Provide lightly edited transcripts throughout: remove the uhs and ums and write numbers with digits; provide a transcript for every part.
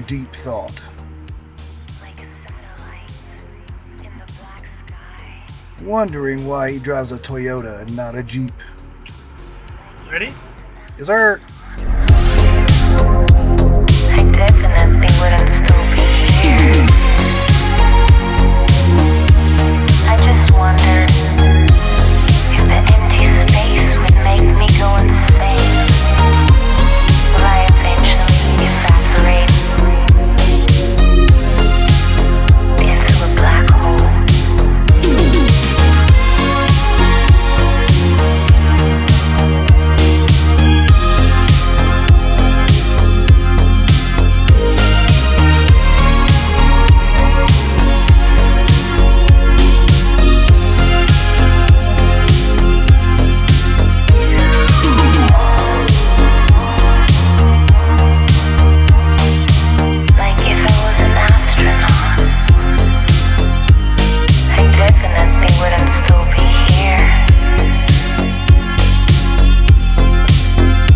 deep thought, like satellites in the black sky. wondering why he drives a Toyota and not a Jeep. Ready? Is there... I definitely wouldn't still be here. I just wonder if the empty space would make me go insane. Will I eventually evaporate into a black hole? Like if I was an astronaut, I definitely wouldn't still be here.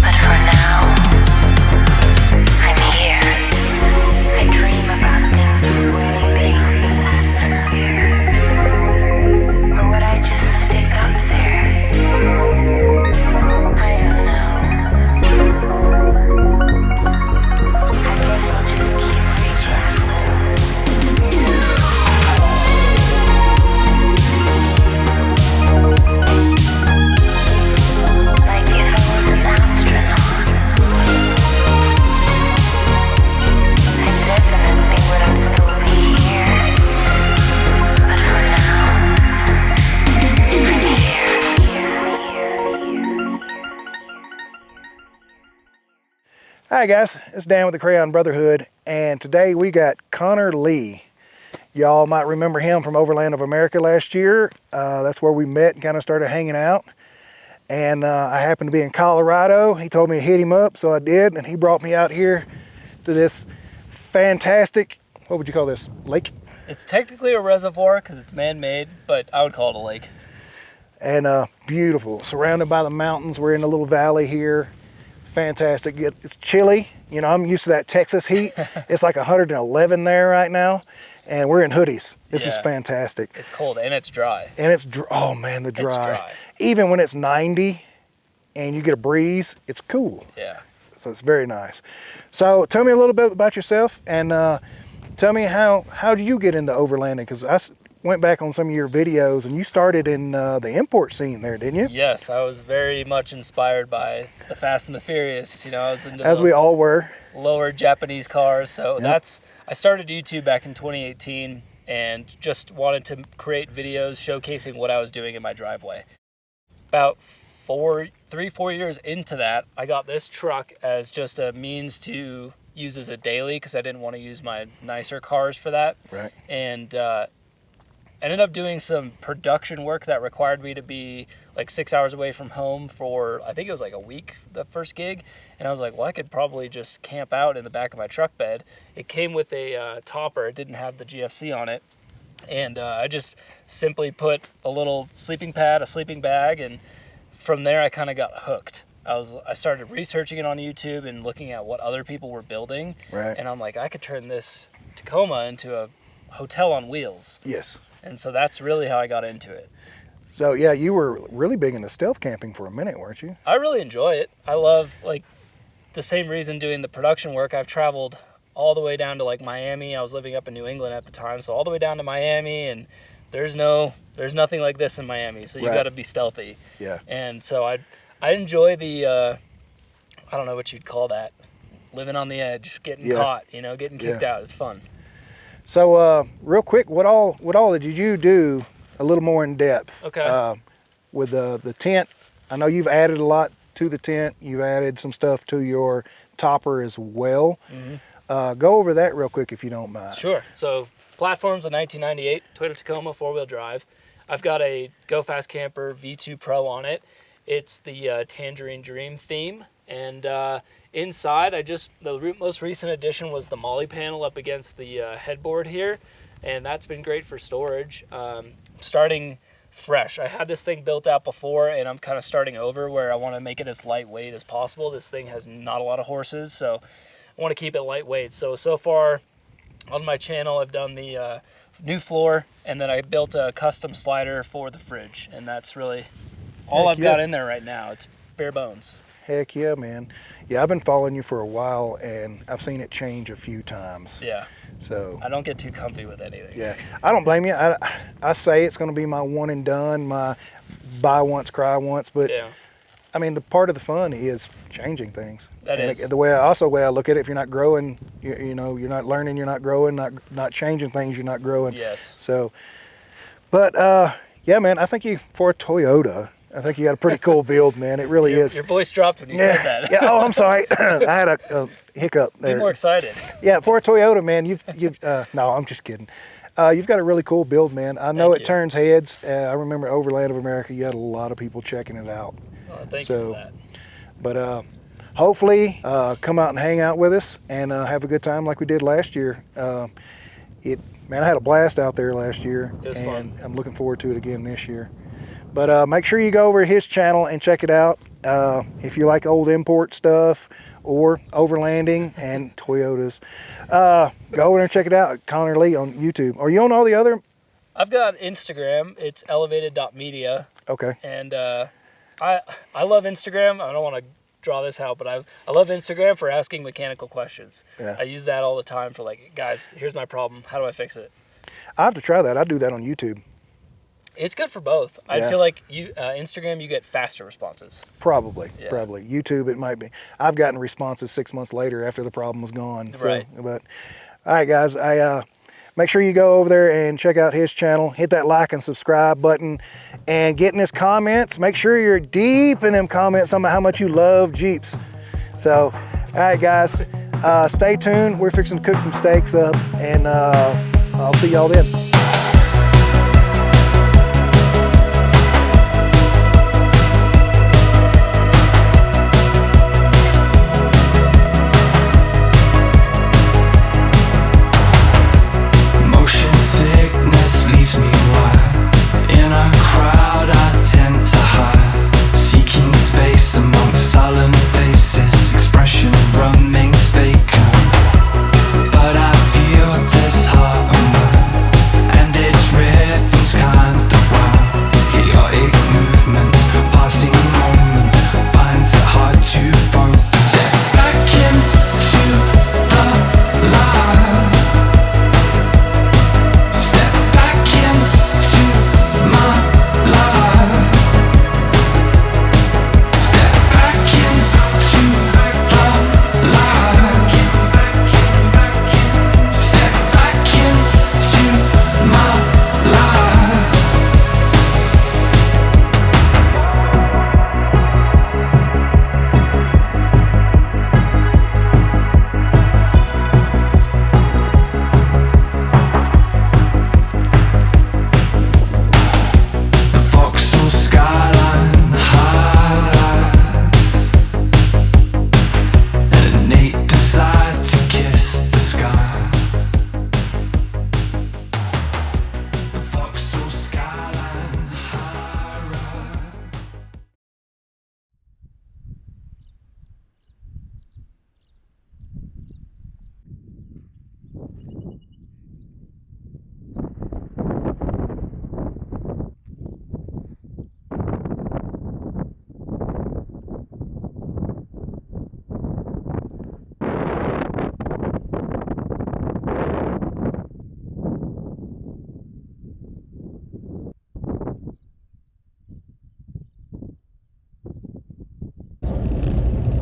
But for now, I'm here. I dream about things way beyond this atmosphere. Or would I just stick up there? I don't know. I guess I'll just keep reaching for them. Like if I was an astronaut, I definitely wouldn't still be here. But for now, I'm here. Hi guys, it's Dan with the Crayon Brotherhood, and today we got Connor Lee. Y'all might remember him from Overland of America last year. That's where we met and kind of started hanging out. And I happened to be in Colorado. He told me to hit him up, so I did, and he brought me out here to this fantastic, what would you call this, lake? It's technically a reservoir because it's man-made, but I would call it a lake. And beautiful, surrounded by the mountains. We're in a little valley here. Fantastic. It's chilly. You know, I'm used to that Texas heat. It's like 111 there right now, and we're in hoodies. This is Yeah. fantastic. It's cold and it's dry. And it's oh man, the dry. dry. Even when it's 90 and you get a breeze, it's cool. Yeah. So it's very nice. So tell me a little bit about yourself, and tell me how did you get into overlanding? Because went back on some of your videos, and you started in the import scene there, didn't you? Yes, I was very much inspired by the Fast and the Furious. You know, I was into As the we all were. lower Japanese cars. So Yep. I started YouTube back in 2018 and just wanted to create videos showcasing what I was doing in my driveway. About 4 years into that, I got this truck as just a means to use as a daily because I didn't want to use my nicer cars for that. Right. And ended up doing some production work that required me to be like 6 hours away from home for, I think it was like a week, the first gig. And I was like, well, I could probably just camp out in the back of my truck bed. It came with a topper. It didn't have the GFC on it. And I just simply put a little sleeping pad, a sleeping bag, and from there I kind of got hooked. I started researching it on YouTube and looking at what other people were building. Right. And I'm like, I could turn this Tacoma into a hotel on wheels. Yes. And so that's really how I got into it. So yeah, you were really big into stealth camping for a minute, weren't you? I really enjoy it. I love, like, the same reason doing the production work. I've traveled all the way down to like Miami. I was living up in New England at the time, so all the way down to Miami, and there's nothing like this in Miami. So you Right. got to be stealthy. Yeah. And so I enjoy the I don't know what you'd call that, living on the edge, getting Yeah. caught, getting kicked Yeah. out. It's fun. So real quick, what all did you do a little more in depth? Okay. With the tent, I know you've added a lot to the tent. You've added some stuff to your topper as well. Mm-hmm. Go over that real quick if you don't mind. Sure. So platform's a 1998 Toyota Tacoma 4-wheel drive. I've got a Go Fast Camper V2 Pro on it. It's the Tangerine Dream theme. And inside, the most recent addition was the Molly panel up against the headboard here. And that's been great for storage. Starting fresh. I had this thing built out before, and I'm kind of starting over where I want to make it as lightweight as possible. This thing has not a lot of horses, so I want to keep it lightweight. So far on my channel, I've done the new floor, and then I built a custom slider for the fridge, and that's really all I've got in there right now. It's bare bones. Heck yeah, man. Yeah, I've been following you for a while, and I've seen it change a few times. Yeah. So I don't get too comfy with anything. yeah, I don't blame you. I say it's going to be my one and done, my buy once, cry once, but Yeah. I mean, the part of the fun is changing things. That and is. the way I look at it, if you're not growing, you know, you're not learning, you're not growing, not changing things, you're not growing. Yes. So, but yeah, man, I think for a Toyota, I think you got a pretty cool build, man. It really is. Your voice dropped when you said that. Yeah. Oh, I'm sorry. I had a hiccup there. Be more excited. Yeah, for a Toyota, man, you've no, I'm just kidding. You've got a really cool build, man. I know Thank it you. turns heads. I remember Overland of America, you had a lot of people checking it out. Thank you for that. But hopefully, come out and hang out with us and have a good time like we did last year. Man, I had a blast out there last year. It was and fun. I'm looking forward to it again this year. But make sure you go over to his channel and check it out. If you like old import stuff or overlanding and Toyotas, go over there and check it out. Connor Lee on YouTube. Are you on all the other? I've got Instagram. It's elevated.media. Okay. And I love Instagram. I don't want to draw this out, but I love Instagram for asking mechanical questions. Yeah. I use that all the time for like, guys, here's my problem. How do I fix it? I have to try that. I do that on YouTube. It's good for both. I Yeah. feel like Instagram, you get faster responses. Probably. Yeah. Probably. YouTube, it might be. I've gotten responses 6 months later after the problem was gone. So, Right. But all right, guys. Make sure you go over there and check out his channel. Hit that like and subscribe button, and get in his comments. Make sure you're deep in them comments on how much you love Jeeps. So, all right, guys. Stay tuned. We're fixing to cook some steaks up, and I'll see y'all then. Motion sickness leaves me wild. In a crowd I tend to hide, seeking space amongst sullen faces. Expression remains vacant, but I feel disheartened.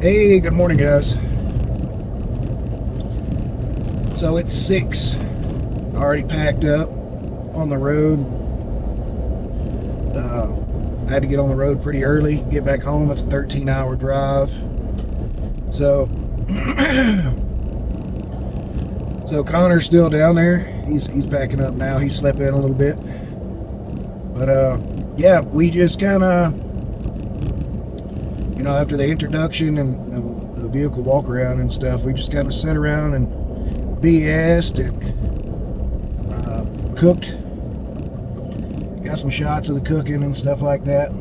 Hey, good morning, guys. So it's 6, already packed up on the road. I had to get on the road pretty early, get back home. It's a 13-hour drive. So, so Connor's still down there. He's packing up now. He slept in a little bit. But yeah, we just kind of, you know, after the introduction and the vehicle walk around and stuff, we just kind of sat around and BS'd and cooked. Got some shots of the cooking and stuff like that.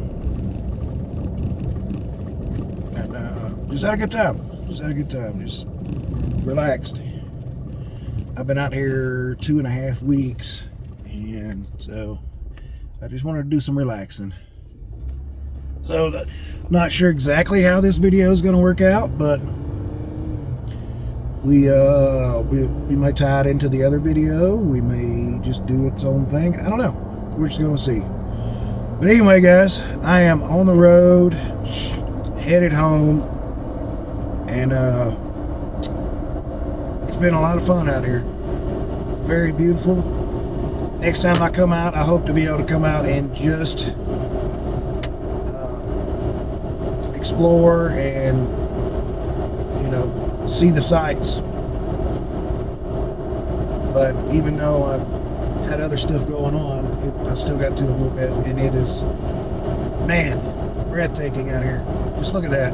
And just had a good time. Just relaxed. I've been out here 2.5 weeks, and so I just wanted to do some relaxing. So, not sure exactly how this video is going to work out, but we might tie it into the other video. We may just do its own thing. I don't know. We're just going to see. But anyway, guys, I am on the road, headed home, and it's been a lot of fun out here. Very beautiful. Next time I come out, I hope to be able to come out and just explore and, you know, see the sights. But even though I've had other stuff going on, I still got to a little bit, and it is, man, breathtaking out here. Just look at that.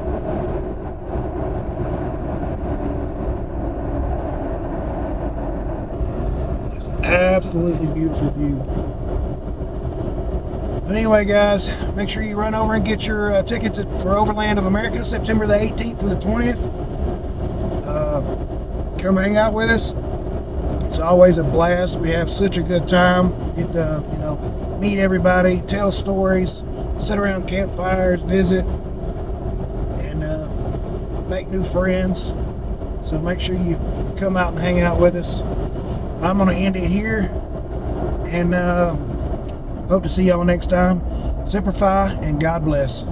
Just absolutely beautiful view. But anyway, guys, make sure you run over and get your tickets for Overland of America, September the 18th to the 20th. Come hang out with us. It's always a blast. We have such a good time. Get to, you know, meet everybody, tell stories, sit around campfires, visit, and make new friends. So make sure you come out and hang out with us. I'm going to end it here, and hope to see y'all next time. Semper Fi, and God bless.